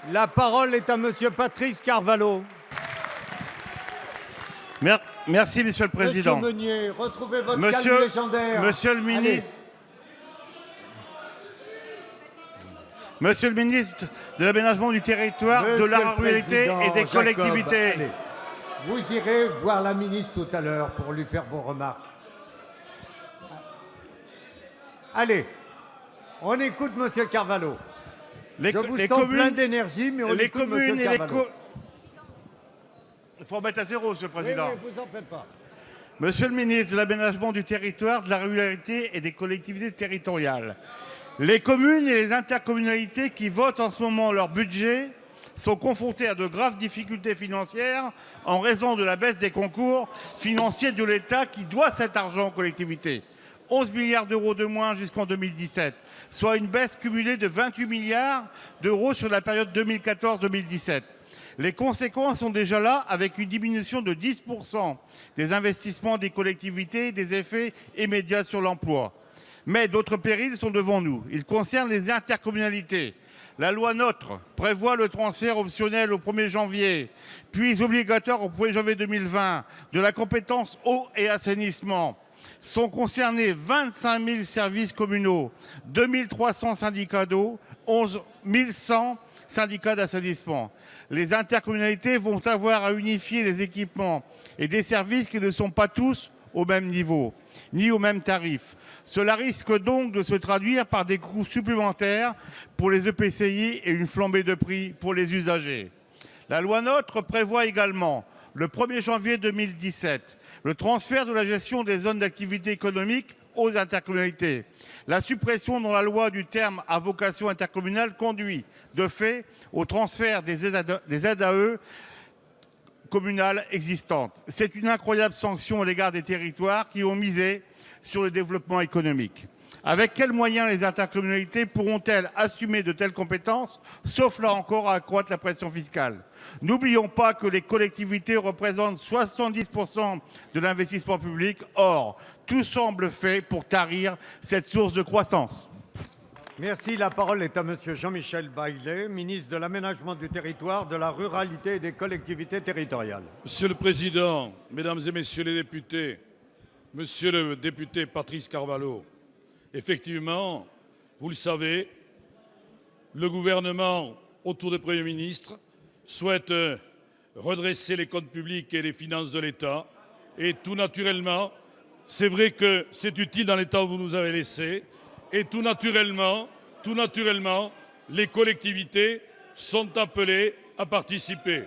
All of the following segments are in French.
La parole est à Monsieur Patrice Carvalho. Merci, Monsieur le Président. Monsieur Meunier, retrouvez votre calme légendaire. Monsieur le ministre. Monsieur le ministre de l'Aménagement du Territoire, de la Ruralité et des Collectivités. Allez. Vous irez voir la ministre tout à l'heure pour lui faire vos remarques. Allez, on écoute Monsieur Carvalho. Je vous sens plein d'énergie, mais on écoute Monsieur Carvalho. Il faut remettre à zéro, Monsieur le Président. Oui, vous en faites pas. Monsieur le ministre de l'Aménagement du Territoire, de la Ruralité et des Collectivités territoriales, les communes et les intercommunalités qui votent en ce moment leur budget sont confrontés à de graves difficultés financières en raison de la baisse des concours financiers de l'État qui doit cet argent aux collectivités. 11 milliards d'euros de moins jusqu'en 2017, soit une baisse cumulée de 28 milliards d'euros sur la période 2014-2017. Les conséquences sont déjà là avec une diminution de 10% des investissements des collectivités et des effets immédiats sur l'emploi. Mais d'autres périls sont devant nous. Ils concernent les intercommunalités. La loi NOTRe prévoit le transfert optionnel au 1er janvier, puis obligatoire au 1er janvier 2020 de la compétence eau et assainissement. Sont concernés 25 000 services communaux, 2 300 syndicats d'eau, 11 100 syndicats d'assainissement. Les intercommunalités vont avoir à unifier les équipements et des services qui ne sont pas tous au même niveau, ni au même tarif. Cela risque donc de se traduire par des coûts supplémentaires pour les EPCI et une flambée de prix pour les usagers. La loi NOTRe prévoit également, le 1er janvier 2017, le transfert de la gestion des zones d'activité économique aux intercommunalités. La suppression dans la loi du terme à vocation intercommunale conduit, de fait, au transfert des aides à eux communales existantes. C'est une incroyable sanction à l'égard des territoires qui ont misé sur le développement économique. Avec quels moyens les intercommunalités pourront-elles assumer de telles compétences, sauf là encore à accroître la pression fiscale? N'oublions pas que les collectivités représentent 70% de l'investissement public. Or, tout semble fait pour tarir cette source de croissance. Merci. La parole est à Monsieur Jean-Michel Baillet, ministre de l'Aménagement du Territoire, de la Ruralité et des Collectivités territoriales. Monsieur le Président, Mesdames et Messieurs les députés, Monsieur le député Patrice Carvalho, effectivement, vous le savez, le gouvernement, autour du Premier ministre, souhaite redresser les comptes publics et les finances de l'État. Et tout naturellement, c'est vrai que c'est utile dans l'État où vous nous avez laissé. Et tout naturellement, les collectivités sont appelées à participer.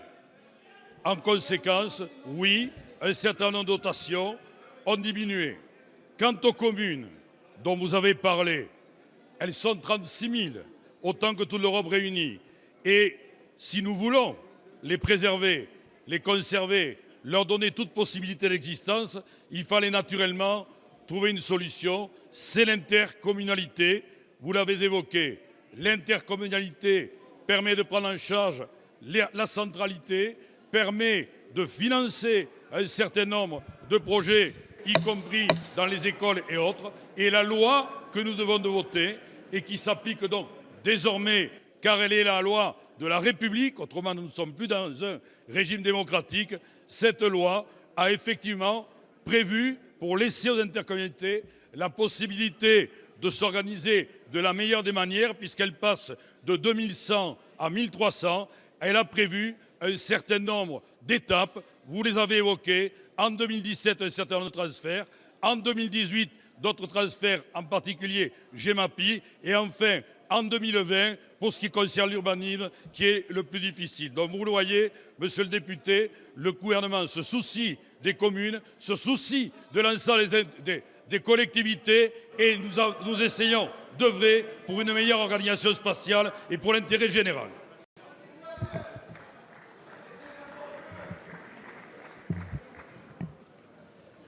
En conséquence, oui, un certain nombre de dotations ont diminué. Quant aux communes dont vous avez parlé, elles sont 36 000, autant que toute l'Europe réunie. Et si nous voulons les préserver, les conserver, leur donner toute possibilité d'existence, il fallait naturellement trouver une solution, c'est l'intercommunalité. Vous l'avez évoqué, l'intercommunalité permet de prendre en charge la centralité, permet de financer un certain nombre de projets, y compris dans les écoles et autres. Et la loi que nous devons de voter et qui s'applique donc désormais, car elle est la loi de la République, autrement nous ne sommes plus dans un régime démocratique, cette loi a effectivement prévu pour laisser aux intercommunalités la possibilité de s'organiser de la meilleure des manières, puisqu'elle passe de 2100 à 1300. Elle a prévu un certain nombre d'étapes, vous les avez évoquées. En 2017, un certain nombre de transferts. En 2018, d'autres transferts, en particulier GEMAPI. Et enfin, en 2020, pour ce qui concerne l'urbanisme, qui est le plus difficile. Donc vous le voyez, monsieur le député, le gouvernement se soucie des communes, se soucie de l'ensemble des collectivités et nous essayons d'œuvrer pour une meilleure organisation spatiale et pour l'intérêt général.